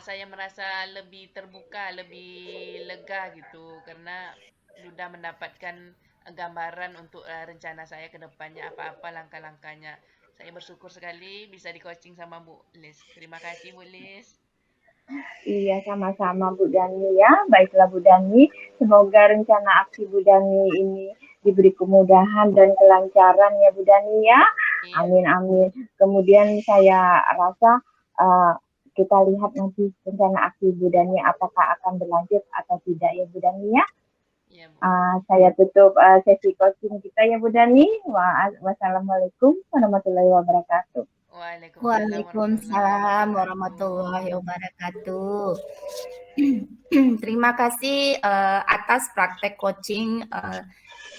saya merasa lebih terbuka, lebih lega gitu karena sudah mendapatkan gambaran untuk rencana saya ke depannya apa-apa langkah-langkahnya. Saya bersyukur sekali bisa di coaching sama Bu Liz. Terima kasih Bu Liz. Iya, sama-sama Bu Dani ya. Baiklah Bu Dani, semoga rencana aksi Bu Dani ini diberi kemudahan dan kelancaran ya Bu Dani ya. Iya, Amin amin. Kemudian saya rasa uh, kita lihat nanti rencana aksi Bu Dani apakah akan berlanjut atau tidak ya Bu Dani ya. iya Bu. Saya tutup sesi coaching kita ya Bu Dani. Wassalamualaikum warahmatullahi wabarakatuh. Waalaikumsalam warahmatullahi Waalaikumsalam wabarakatuh. warahmatullahi wabarakatuh. Terima kasih atas praktek coaching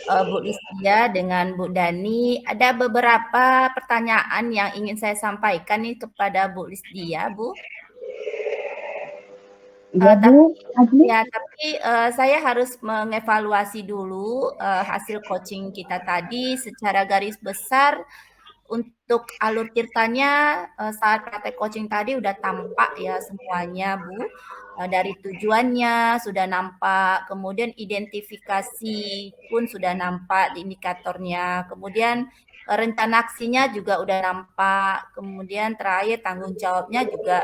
Bu Listia dengan Bu Dani. Ada beberapa pertanyaan yang ingin saya sampaikan nih kepada Bu Listia, Bu. Iya Bu, Adli. Tapi saya harus mengevaluasi dulu hasil coaching kita tadi secara garis besar. Untuk alur ceritanya saat praktek coaching tadi udah tampak ya semuanya Bu. Dari tujuannya sudah nampak, kemudian identifikasi pun sudah nampak di indikatornya, kemudian rencana aksinya juga udah nampak, kemudian terakhir tanggung jawabnya juga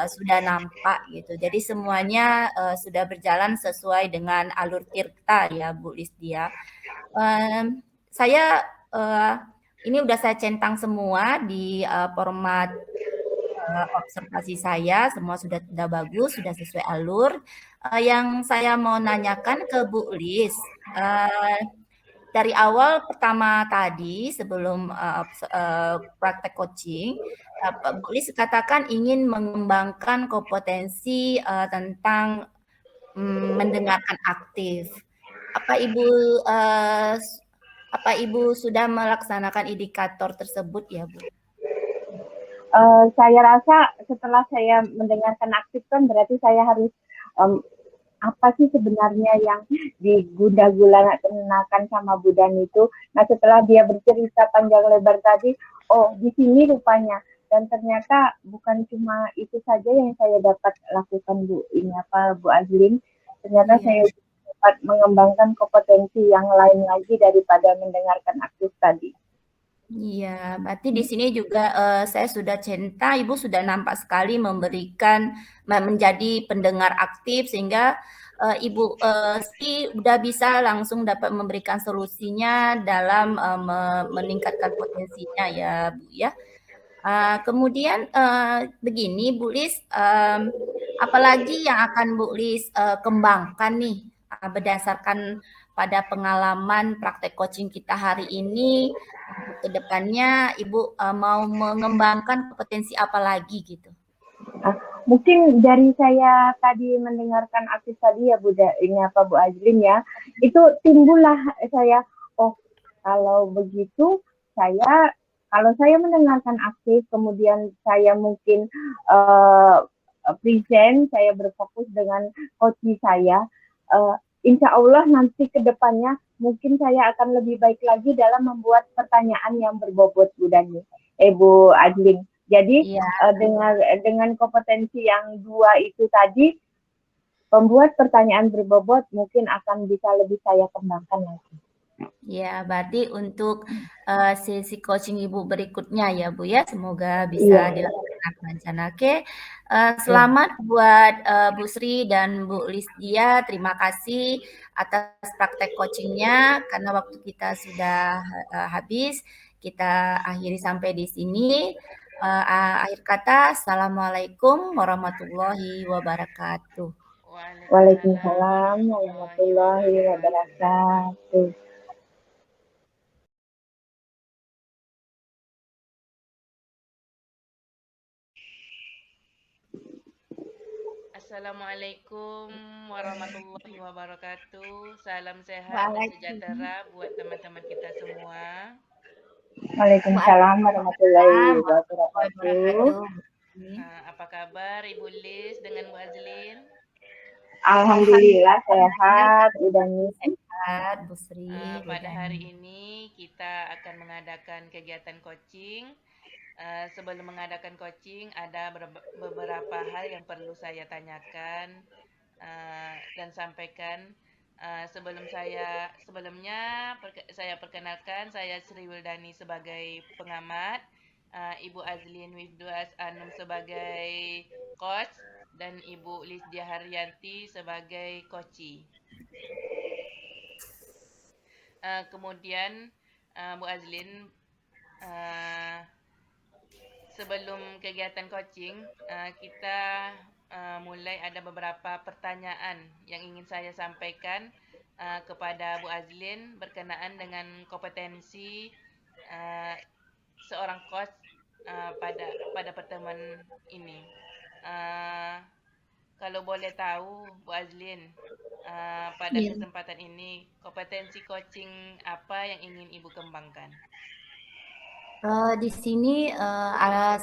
sudah nampak gitu. Jadi semuanya sudah berjalan sesuai dengan alur tirta ya Bu Lisdia. Saya ini udah saya centang semua di format observasi saya, semua sudah bagus, sudah sesuai alur. Yang saya mau nanyakan ke Bu Lis, dari awal pertama tadi sebelum praktek coaching, Bu Lis katakan ingin mengembangkan kompetensi tentang mendengarkan aktif. Apa Ibu sudah melaksanakan indikator tersebut ya Bu? Saya rasa setelah saya mendengarkan aktif kan berarti saya harus apa sih sebenarnya yang diguna-gunakan sama Bu Dani itu. Nah setelah dia bercerita panjang lebar tadi, oh di sini rupanya. Dan ternyata bukan cuma itu saja yang saya dapat lakukan Bu Azlin. Ternyata saya dapat mengembangkan kompetensi yang lain lagi daripada mendengarkan aktif tadi. Iya, berarti di sini juga, saya sudah cinta, Ibu sudah nampak sekali memberikan menjadi pendengar aktif sehingga, Ibu, Sri udah bisa langsung dapat memberikan solusinya dalam, meningkatkan potensinya ya, Bu, ya. Kemudian, begini Bu Lis, apalagi yang akan Bu Lis, kembangkan nih, berdasarkan pada pengalaman praktek coaching kita hari ini, untuk ke depannya Ibu, mau mengembangkan kompetensi apa lagi gitu? Mungkin dari saya tadi mendengarkan artis tadi ya ini apa Bu Azlin ya, itu timbullah saya, oh kalau begitu saya kalau saya mendengarkan aktif kemudian saya mungkin uh, present, saya berfokus dengan coach saya, uh, insya Allah nanti ke depannya mungkin saya akan lebih baik lagi dalam membuat pertanyaan yang berbobot Bu Dani, Bu Adlin. Jadi Iya. dengan kompetensi yang dua itu tadi, pembuat pertanyaan berbobot mungkin akan bisa lebih saya kembangkan lagi. Ya, berarti untuk sesi coaching Ibu berikutnya ya Bu ya, semoga bisa Iya. dilaksanakan. Oke, selamat buat Bu Sri dan Bu Lisdia. Terima kasih atas praktek coachingnya karena waktu kita sudah habis. Kita akhiri sampai di sini. Akhir kata, Assalamualaikum warahmatullahi wabarakatuh. Waalaikumsalam Waalaikumsalam warahmatullahi warahmatullahi wabarakatuh. wabarakatuh. Assalamualaikum warahmatullahi wabarakatuh. Salam sehat dan Waalaikumsalam sejahtera buat teman-teman kita semua. Waalaikumsalam warahmatullahi warahmatullahi wabarakatuh. wabarakatuh. Apa kabar Ibu Lis dengan Bu Azlin? Alhamdulillah sehat, udah Alhamdulillah nih. sehat, Bu Sri, Bu Pada hari Dani. ini kita akan mengadakan kegiatan coaching. Sebelum mengadakan coaching, ada beberapa hal yang perlu saya tanyakan dan sampaikan. Sebelumnya saya perkenalkan, saya Sri Wildani sebagai pengamat, Ibu Azlin Wifduas Anum sebagai coach, dan Ibu Lisdia Haryanti sebagai coachee. Kemudian Bu Azlin, sebelum kegiatan coaching, kita mulai ada beberapa pertanyaan yang ingin saya sampaikan kepada Bu Azlin berkenaan dengan kompetensi seorang coach pada pertemuan ini. Kalau boleh tahu Bu Azlin, pada Iya. kesempatan ini kompetensi coaching apa yang ingin Ibu kembangkan? Di sini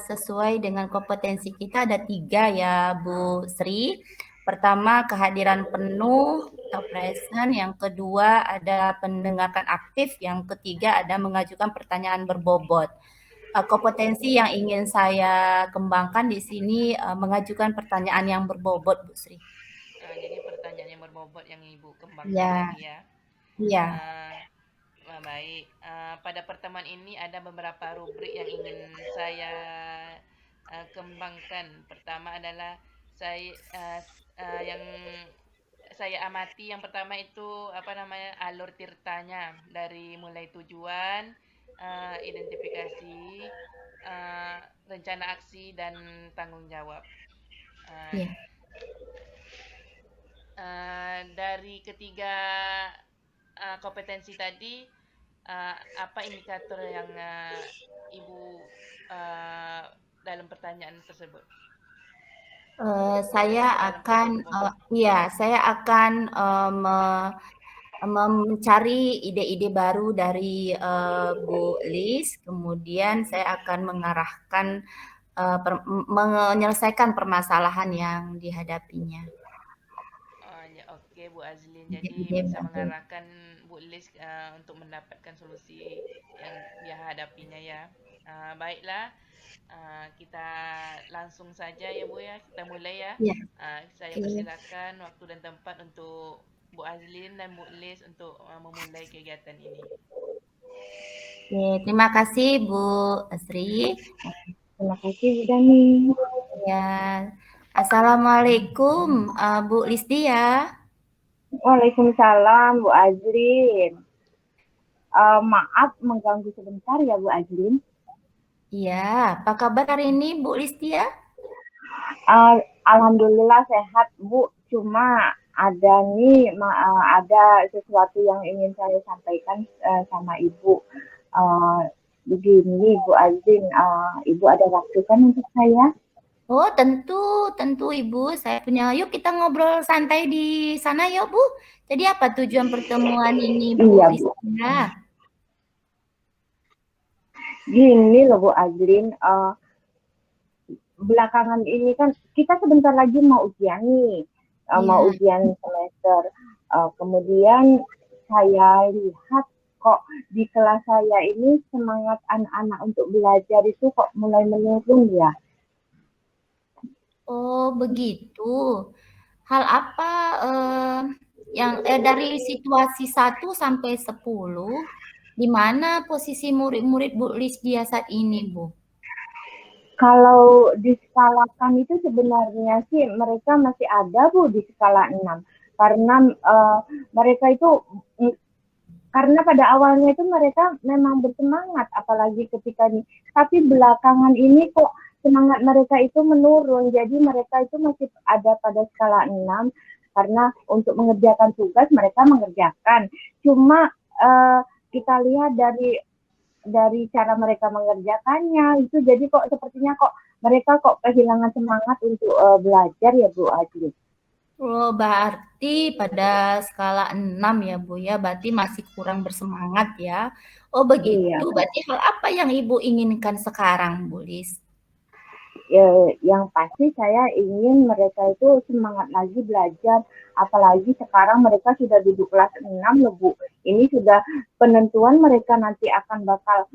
sesuai dengan kompetensi kita ada 3 ya Bu Sri. Pertama kehadiran penuh atau present, yang kedua ada pendengarkan aktif, yang ketiga ada mengajukan pertanyaan berbobot. Kompetensi yang ingin saya kembangkan di sini mengajukan pertanyaan yang berbobot Bu Sri. Jadi pertanyaan yang berbobot yang Ibu kembangkan Ya, lagi ya. iya. Baik, pada pertemuan ini ada beberapa rubrik yang ingin saya kembangkan. Pertama adalah saya yang saya amati, yang pertama itu alur tirtanya dari mulai tujuan, identifikasi, rencana aksi dan tanggung jawab. Uh, Iya. dari ketiga kompetensi tadi, apa indikator yang Ibu dalam pertanyaan tersebut? Saya Dalam akan, pertanyaan berbobot. saya akan mencari ide-ide baru dari Bu Lis, kemudian saya akan mengarahkan, menyelesaikan permasalahan yang dihadapinya. Ya, oke Bu Azlin. Jadi Ide-ide bisa baru. mengarahkan Bu Lis untuk mendapatkan solusi yang dia hadapinya ya. Baiklah, kita langsung saja ya Bu ya. Kita mulai ya. Iya, Saya oke. persilakan waktu dan tempat untuk Bu Azlin dan Bu Lis untuk memulai kegiatan ini. Oke, terima kasih Bu Asri. Terima kasih Bu Dani. Ya, Assalamualaikum Bu Listia. Waalaikumsalam Bu Azlin. Maaf mengganggu sebentar ya Bu Azlin. Iya, apa kabar hari ini Bu Listia? Alhamdulillah sehat Bu. Cuma ada sesuatu yang ingin saya sampaikan sama Ibu. Uh, Begini Bu Azlin, Ibu ada waktu kan untuk saya? Oh, tentu Ibu. Saya punya. Yuk kita ngobrol santai di sana yuk Bu. Jadi apa tujuan pertemuan ini Bu Iya Bu. Listia? Gini loh Bu Azlin, belakangan ini kan kita sebentar lagi mau ujian nih, mau Iya. ujian semester. Kemudian saya lihat kok di kelas saya ini semangat anak-anak untuk belajar itu kok mulai menurun ya. Oh, begitu. Hal apa yang dari situasi 1 sampai 10, di mana posisi murid-murid Bu Lisdia saat ini, Bu? Kalau diskalakan itu sebenarnya sih mereka masih ada Bu di skala 6 karena mereka itu karena pada awalnya itu mereka memang bersemangat apalagi ketika ini, tapi belakangan ini kok semangat mereka itu menurun, jadi mereka itu masih ada pada skala 6 karena untuk mengerjakan tugas mereka mengerjakan, cuma kita lihat dari cara mereka mengerjakannya itu jadi kok sepertinya kok mereka kok kehilangan semangat untuk belajar ya Bu Adli. Oh, berarti pada skala 6 ya, Bu, ya? Berarti masih kurang bersemangat ya? Oh, Iya begitu. Bu. Berarti hal apa yang Ibu inginkan sekarang, Bu Lis? Yang pasti saya ingin mereka itu semangat lagi belajar, apalagi sekarang mereka sudah duduk kelas 6 loh Bu. Ini sudah penentuan mereka nanti akan bakal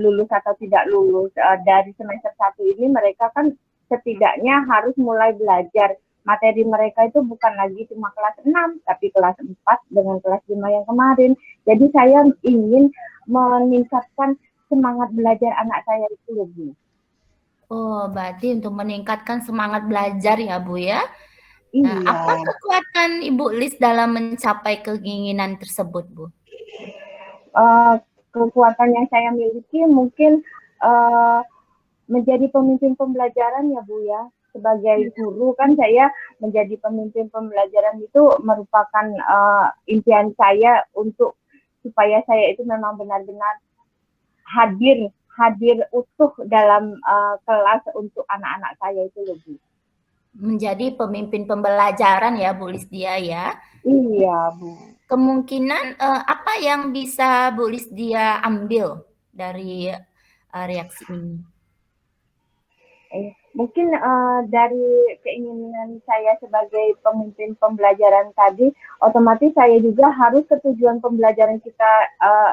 lulus atau tidak lulus. Dari semester 1 ini mereka kan setidaknya harus mulai belajar. Materi mereka itu bukan lagi cuma kelas 6, tapi kelas 4 dengan kelas 5 yang kemarin. Jadi saya ingin meningkatkan semangat belajar anak saya itu lebih. Oh, berarti untuk meningkatkan semangat belajar ya, Bu, ya? Nah, Iya. apa kekuatan Ibu Lis dalam mencapai keinginan tersebut, Bu? uh, Kekuatan yang saya miliki mungkin uh, menjadi pemimpin pembelajaran ya Bu ya. Sebagai guru kan saya menjadi pemimpin pembelajaran itu merupakan impian saya untuk supaya saya itu memang benar-benar hadir hadir utuh dalam kelas untuk anak-anak saya itu lebih. Menjadi pemimpin pembelajaran ya, Bu Lisdia ya? Iya Bu. Kemungkinan apa yang bisa Bu Lisdia ambil dari reaksi ini? Mungkin dari keinginan saya sebagai pemimpin pembelajaran tadi, otomatis saya juga harus ke tujuan pembelajaran kita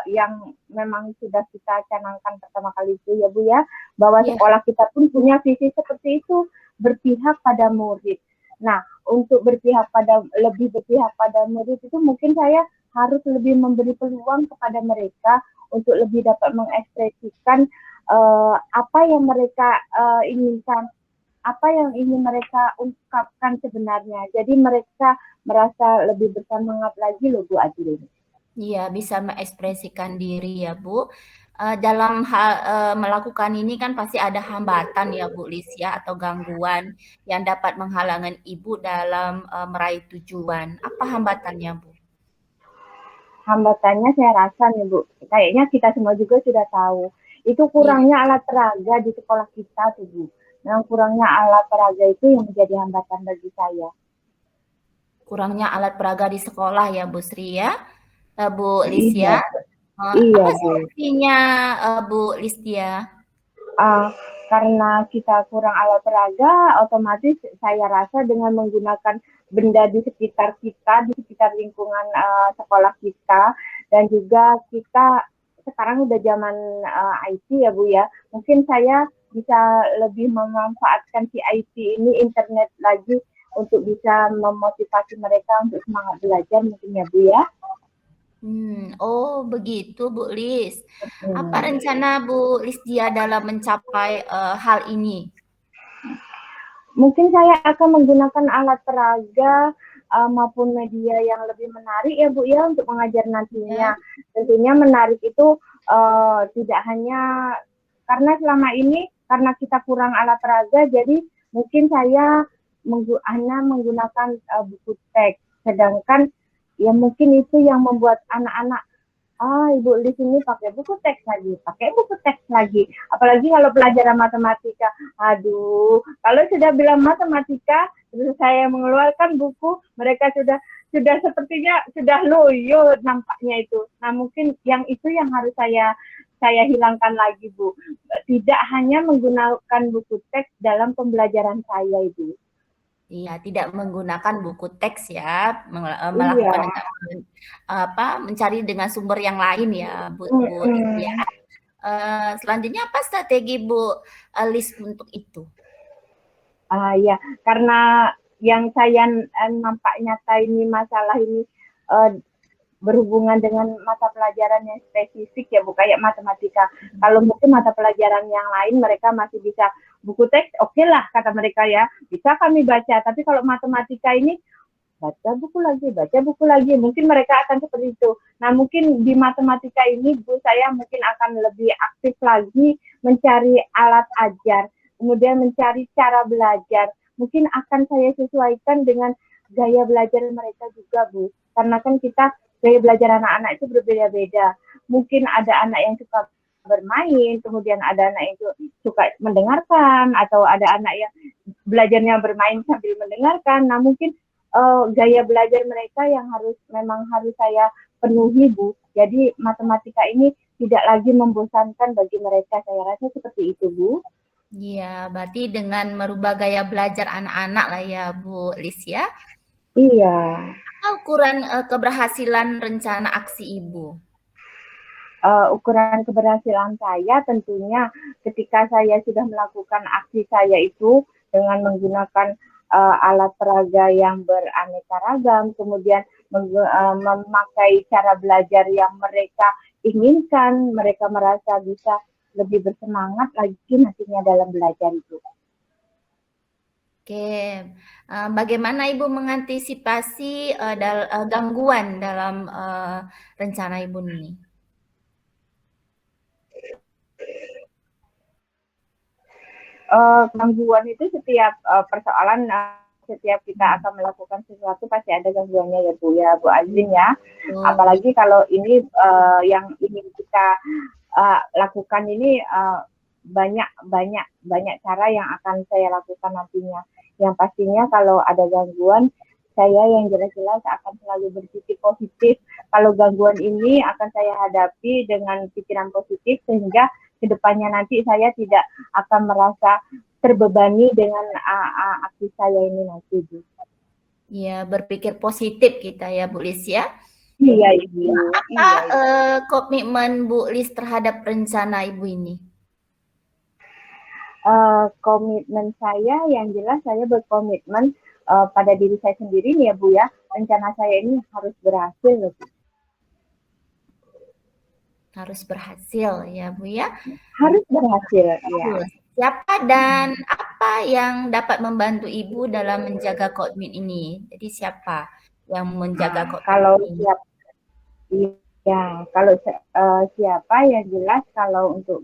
yang memang sudah kita canangkan pertama kali itu ya Bu ya, bahwa Ya, sekolah kita pun punya visi seperti itu, berpihak pada murid. Nah, untuk lebih berpihak pada murid itu mungkin saya harus lebih memberi peluang kepada mereka untuk lebih dapat mengekspresikan apa yang mereka inginkan, apa yang ingin mereka ungkapkan sebenarnya. Jadi mereka merasa lebih bersemangat lagi loh Bu Adil. iya bisa mengekspresikan diri ya Bu. Dalam hal melakukan ini kan pasti ada hambatan ya Bu Lis ya atau gangguan yang dapat menghalangi Ibu dalam meraih tujuan. Apa hambatannya Bu? Hambatannya saya rasa nih Bu, kayaknya kita semua juga sudah tahu. Itu Iya, kurangnya alat peraga di sekolah kita tuh Bu. Yang kurangnya alat peraga itu yang menjadi hambatan bagi saya. kurangnya alat peraga di sekolah ya Bu Sri ya, Bu Lis Iya, ya. iya Apa Bu. solusinya Bu Listia? uh, karena kita kurang alat peraga, otomatis saya rasa dengan menggunakan benda di sekitar kita, di sekitar lingkungan sekolah kita, dan juga kita sekarang udah zaman IT ya Bu ya, mungkin saya bisa lebih memanfaatkan si IT ini, internet lagi, untuk bisa memotivasi mereka untuk semangat belajar mungkin ya Bu ya. Oh begitu Bu Lis. Apa Hmm. rencana Bu Lisdia dalam mencapai hal ini? Mungkin saya akan menggunakan alat peraga maupun media yang lebih menarik ya Bu ya untuk mengajar Ya, nantinya. Tentunya menarik itu tidak hanya karena selama ini karena kita kurang alat peraga, jadi mungkin saya hanya menggunakan buku teks. Sedangkan ya mungkin itu yang membuat anak-anak Ibu di sini pakai buku teks lagi, pakai buku teks lagi. Apalagi kalau pelajaran matematika. Aduh, kalau sudah bilang matematika, terus saya mengeluarkan buku, mereka sudah sepertinya sudah loyo nampaknya itu. Nah, mungkin yang itu yang harus saya hilangkan lagi, Bu. Tidak hanya menggunakan buku teks dalam pembelajaran saya, Ibu. iya, tidak menggunakan buku teks ya, Iya. melakukan mencari dengan sumber yang lain ya, Bu Lisdia. Mm-mm. Selanjutnya apa strategi Bu Lis untuk itu? Ya, karena yang saya nampak nyata ini masalah ini uh, berhubungan dengan mata pelajaran yang spesifik ya, Bu, kayak matematika. Kalau mungkin mata pelajaran yang lain mereka masih bisa buku teks, oke lah kata mereka ya, bisa kami baca. Tapi kalau matematika ini baca buku lagi, mungkin mereka akan seperti itu. Nah, mungkin di matematika ini Bu saya mungkin akan lebih aktif lagi mencari alat ajar, kemudian mencari cara belajar. Mungkin akan saya sesuaikan dengan gaya belajar mereka juga, Bu. Karena kan kita gaya belajar anak-anak itu berbeda-beda. Mungkin ada anak yang suka bermain, kemudian ada anak yang suka mendengarkan, atau ada anak yang belajarnya bermain sambil mendengarkan. Nah, mungkin gaya belajar mereka yang memang harus saya penuhi, Bu. Jadi matematika ini tidak lagi membosankan bagi mereka. Saya rasa seperti itu, Bu. Iya, berarti dengan merubah gaya belajar anak-anak lah ya Bu Lis ya. Iya. Apa ukuran keberhasilan rencana aksi Ibu? Ukuran keberhasilan saya tentunya ketika saya sudah melakukan aksi saya itu dengan menggunakan alat peraga yang beraneka ragam, kemudian memakai cara belajar yang mereka inginkan, mereka merasa bisa lebih bersemangat lagi nantinya dalam belajar itu. Oke, bagaimana Ibu mengantisipasi gangguan dalam rencana Ibu ini? Gangguan itu setiap persoalan, setiap kita akan melakukan sesuatu pasti ada gangguannya ya Bu Azrin ya. Betul. Apalagi kalau ini yang ingin kita lakukan ini banyak banyak banyak cara yang akan saya lakukan nantinya. Yang pastinya kalau ada gangguan, saya yang jelas-jelas akan selalu berpikir positif. Kalau gangguan ini akan saya hadapi dengan pikiran positif sehingga kedepannya nanti saya tidak akan merasa terbebani dengan aksi saya ini nanti. Ya, berpikir positif kita ya Bu Lis ya. Iya Ibu. Apa komitmen Bu Lis terhadap rencana Ibu ini? Komitmen saya yang jelas saya berkomitmen pada diri saya sendiri nih ya Bu ya. Rencana saya ini harus berhasil loh. Harus berhasil ya Bu ya. Harus berhasil ya. Siapa dan apa yang dapat membantu Ibu dalam menjaga komitmen ini? Jadi siapa yang menjaga komitmen Kalau ini? kalau siapa yang jelas kalau untuk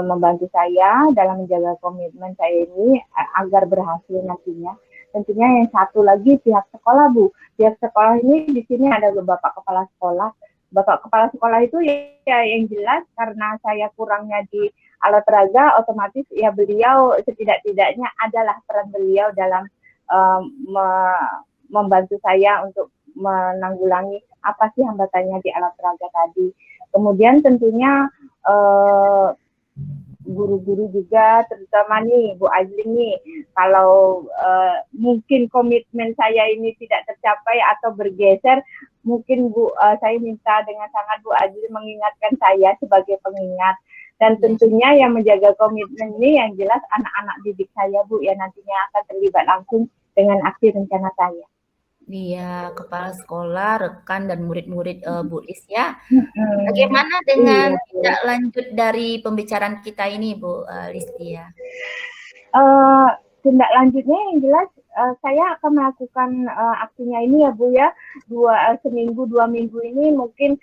membantu saya dalam menjaga komitmen saya ini agar berhasil nantinya. Tentunya yang satu lagi pihak sekolah Bu. Pihak sekolah ini di sini ada Bapak Kepala Sekolah. Bapak Kepala Sekolah itu ya yang jelas karena saya kurangnya di alat peraga, otomatis ya beliau setidak-tidaknya adalah peran beliau dalam membantu saya untuk menanggulangi apa sih hambatannya di alat peraga tadi. Kemudian tentunya guru-guru juga, terutama nih Bu Azling nih, kalau mungkin komitmen saya ini tidak tercapai atau bergeser, mungkin saya minta dengan sangat Bu Azling mengingatkan saya sebagai pengingat. Dan tentunya yang menjaga komitmen ini yang jelas anak-anak didik saya Bu, yang nantinya akan terlibat langsung dengan aksi rencana saya. Iya, kepala sekolah, rekan, dan murid-murid Bu Lis ya. Mhm. Bagaimana dengan Iya, tindak Bu. lanjut dari pembicaraan kita ini, Bu Listia? Eh, Tindak lanjutnya yang jelas saya akan melakukan aksinya ini ya Bu ya, seminggu 2 minggu ini mungkin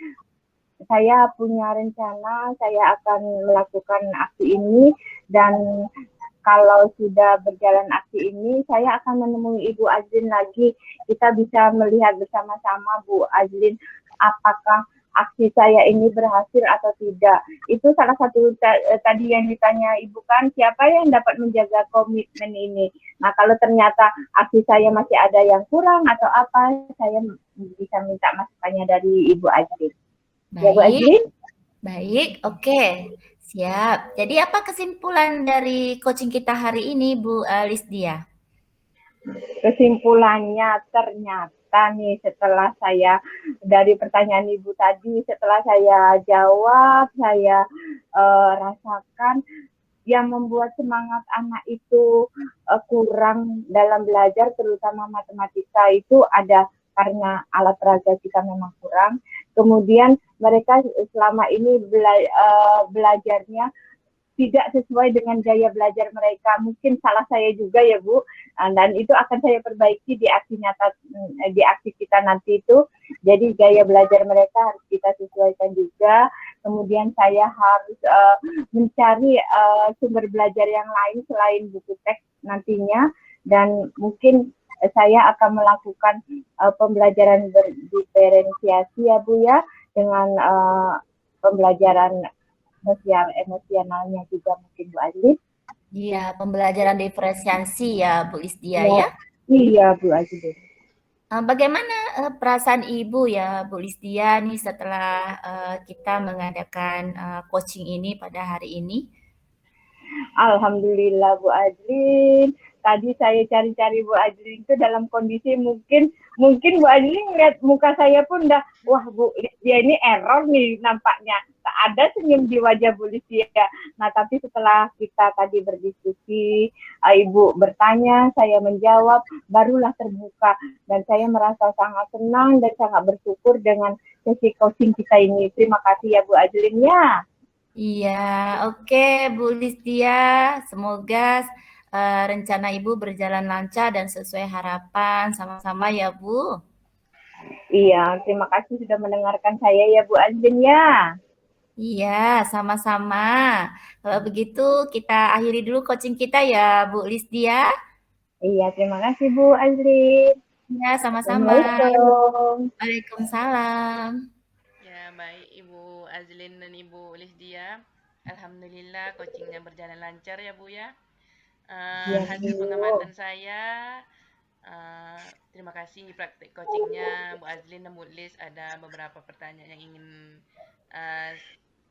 saya punya rencana saya akan melakukan aksi ini, dan kalau sudah berjalan aksi ini saya akan menemui Ibu Azlin lagi, kita bisa melihat bersama-sama Bu Azlin apakah aksi saya ini berhasil atau tidak. Itu salah satu tadi yang ditanya Ibu kan, siapa yang dapat menjaga komitmen ini. Nah kalau ternyata aksi saya masih ada yang kurang atau apa, saya bisa minta masukannya dari Ibu Azlin. Ya Bu Baik, Azlin? baik, oke, siap. Jadi apa kesimpulan dari coaching kita hari ini, Bu Lisdia? Kesimpulannya ternyata nih setelah saya dari pertanyaan Ibu tadi, setelah saya jawab, saya rasakan yang membuat semangat anak itu kurang dalam belajar, terutama matematika itu ada karena alat peraga kita memang kurang. Kemudian mereka selama ini belajarnya tidak sesuai dengan gaya belajar mereka. Mungkin salah saya juga ya Bu, dan itu akan saya perbaiki di aksi nyata, di aksi kita nanti itu. Jadi gaya belajar mereka harus kita sesuaikan juga. Kemudian saya harus mencari sumber belajar yang lain selain buku teks nantinya, dan mungkin saya akan melakukan pembelajaran berdiferensiasi ya Bu ya, dengan pembelajaran sosial emosionalnya juga mungkin Bu Azli. Iya, pembelajaran diferensiasi ya, Bu Lisdia Ya, ya. iya Bu Azli. Bagaimana perasaan Ibu ya, Bu Lisdia nih setelah kita mengadakan coaching ini pada hari ini? Alhamdulillah Bu Adlin. Tadi saya cari-cari Bu Adlin itu dalam kondisi mungkin Bu Adlin ngeliat muka saya pun udah, wah Bu, dia ini error nih nampaknya. Tak ada senyum di wajah Bu Listia. Nah tapi setelah kita tadi berdiskusi, Ibu bertanya, saya menjawab, barulah terbuka. Dan saya merasa sangat senang dan sangat bersyukur dengan sesi coaching kita ini. Terima kasih ya Bu Adlin ya. Iya, oke Bu Listia. Semoga rencana Ibu berjalan lancar dan sesuai harapan. Sama-sama ya Bu. Iya, terima kasih sudah mendengarkan saya ya Bu Azlin ya. Iya, sama-sama. Kalau begitu kita akhiri dulu coaching kita ya Bu Lisdia. Iya, terima kasih Bu Azlin. Ya, sama-sama. Assalamualaikum. Waalaikumsalam. Ya, baik Ibu Azlin dan Ibu Lisdia. Alhamdulillah coachingnya berjalan lancar ya Bu ya. Iya Hasil Bu. pengamatan saya, terima kasih praktik coachingnya Bu Azlin dan Bu Lis. Ada beberapa pertanyaan yang ingin uh,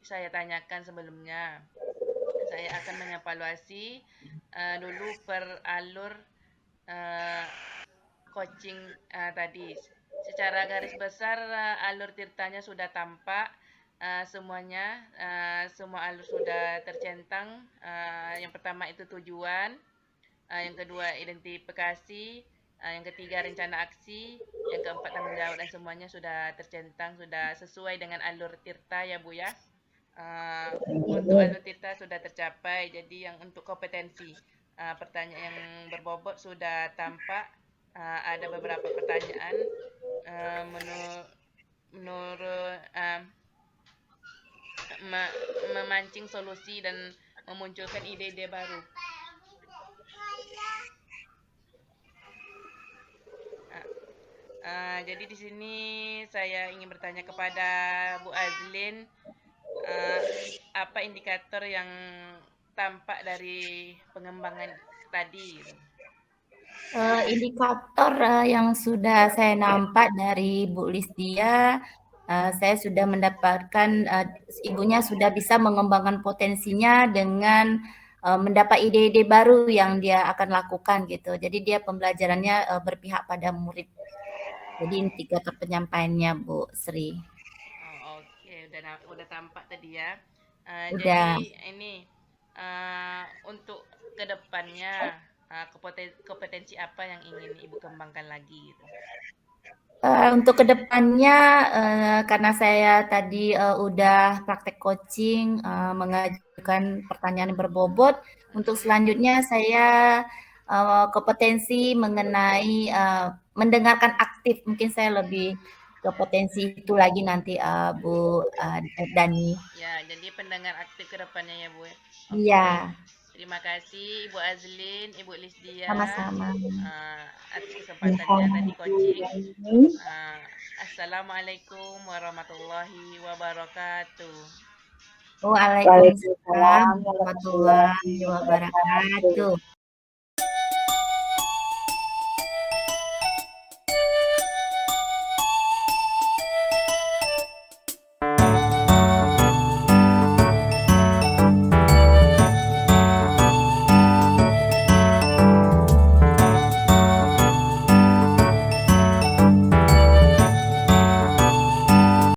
saya tanyakan sebelumnya. Saya akan mengevaluasi dulu per alur uh, coaching tadi. Secara garis besar alur tirtanya sudah tampak semuanya, semua alur sudah tercentang. Yang pertama itu tujuan, yang kedua identifikasi, yang ketiga rencana aksi, yang keempat tanggung jawab, dan semuanya sudah tercentang, sudah sesuai dengan alur tirta ya Bu ya. Untuk alur tirta sudah tercapai, jadi yang untuk kompetensi pertanyaan yang berbobot sudah tampak. Ada beberapa pertanyaan menurut memancing solusi dan memunculkan ide-ide baru. Jadi di sini saya ingin bertanya kepada Bu Azlin, apa indikator yang tampak dari pengembangan tadi gitu? Indikator yang sudah saya nampak dari Bu Lisdia, saya sudah mendapatkan ibunya sudah bisa mengembangkan potensinya dengan mendapat ide-ide baru yang dia akan lakukan gitu. Jadi dia pembelajarannya berpihak pada murid. Jadi indikator penyampaiannya Bu Sri. Oh, oke, udah tampak tadi ya. Jadi Udah. ini untuk kedepannya kompetensi apa yang ingin Ibu kembangkan lagi gitu? Untuk kedepannya, karena saya tadi udah praktek coaching, mengajukan pertanyaan yang berbobot, untuk selanjutnya saya kompetensi mengenai mendengarkan aktif. Mungkin saya lebih ke potensi itu lagi nanti, Bu Dani. Ya, jadi pendengar aktif ke depannya ya, Bu. Iya, Oke. Terima kasih Ibu Azlin, Ibu Lisdia, sama-sama. atas Ya, kesempatannya sama tadi Bu coaching. Dani. Assalamualaikum warahmatullahi wabarakatuh. Waalaikumsalam Waalaikumsalam warahmatullahi warahmatullahi wabarakatuh. wabarakatuh.